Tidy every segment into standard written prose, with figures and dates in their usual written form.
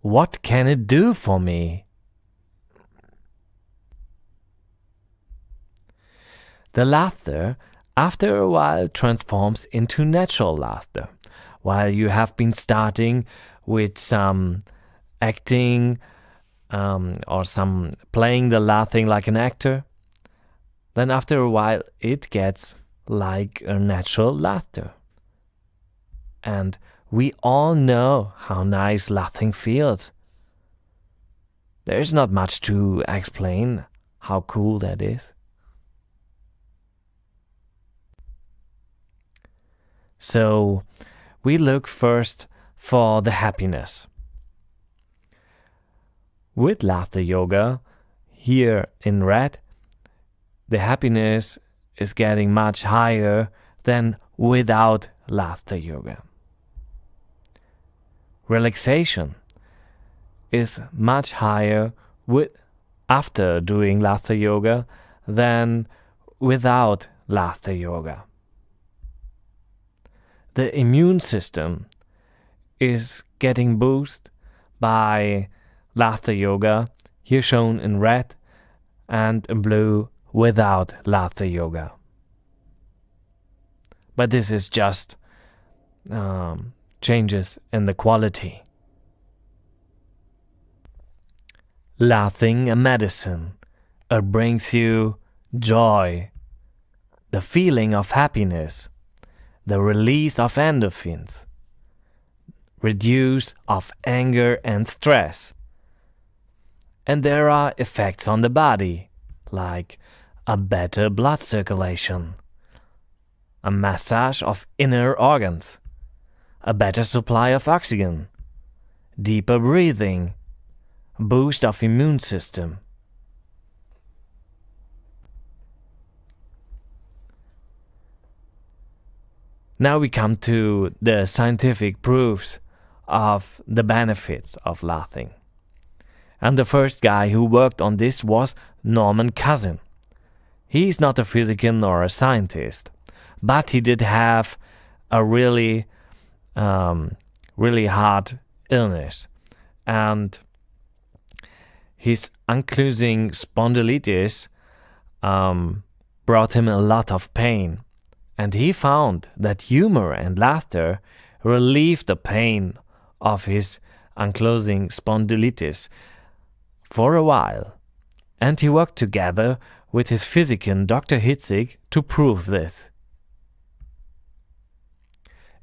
what can it do for me? The laughter, after a while, transforms into natural laughter. While you have been starting with some acting or some playing the laughing like an actor, then after a while it gets like a natural laughter. And we all know how nice laughing feels. There's not much to explain how cool that is. So we look first for the happiness. With laughter yoga, here in red, the happiness is getting much higher than without laughter yoga. Relaxation is much higher after doing laughter yoga than without laughter yoga. The immune system is getting boosted by laughter yoga, here shown in red, and in blue without laughter yoga. But this is just changes in the quality. Laughing a medicine. It brings you joy, the feeling of happiness, the release of endorphins, reduce of anger and stress. And there are effects on the body, like a better blood circulation, a massage of inner organs, a better supply of oxygen, deeper breathing, boost of immune system. Now we come to the scientific proofs of the benefits of laughing. And the first guy who worked on this was Norman Cousin. He's not a physician or a scientist, but he did have a really hard illness. And his ankylosing spondylitis brought him a lot of pain. And he found that humor and laughter relieved the pain of his ankylosing spondylitis for a while. And he worked together with his physician Dr. Hitzig to prove this.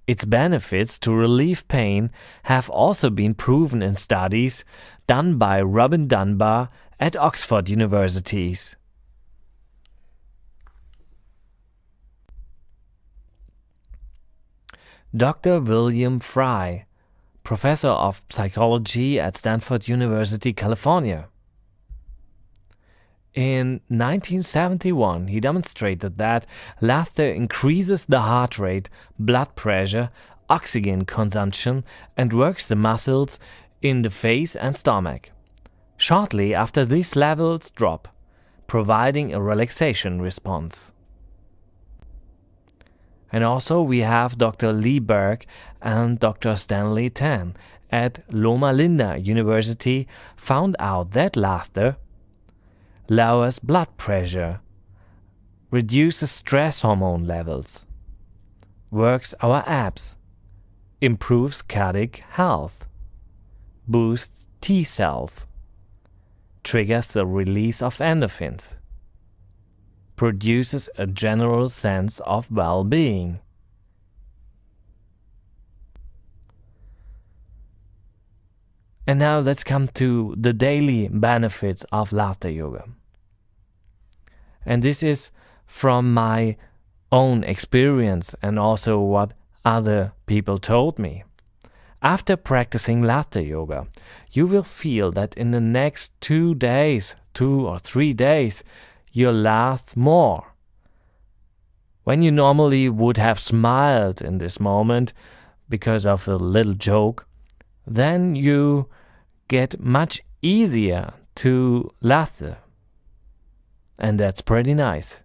Its benefits to relieve pain have also been proven in studies done by Robin Dunbar at Oxford Universities. Dr. William Fry, professor of psychology at Stanford University, California. In 1971, he demonstrated that laughter increases the heart rate, blood pressure, oxygen consumption, and works the muscles in the face and stomach. Shortly after, these levels drop, providing a relaxation response. And also we have Dr. Lee Berg and Dr. Stanley Tan at Loma Linda University found out that laughter lowers blood pressure, reduces stress hormone levels, works our abs, improves cardiac health, boosts T cells, triggers the release of endorphins, produces a general sense of well-being. And now let's come to the daily benefits of laughter yoga. And this is from my own experience and also what other people told me. After practicing laughter yoga, you will feel that in the next 2 days, 2 or 3 days, you'll laugh more. When you normally would have smiled in this moment because of a little joke, then you get much easier to laugh. And that's pretty nice.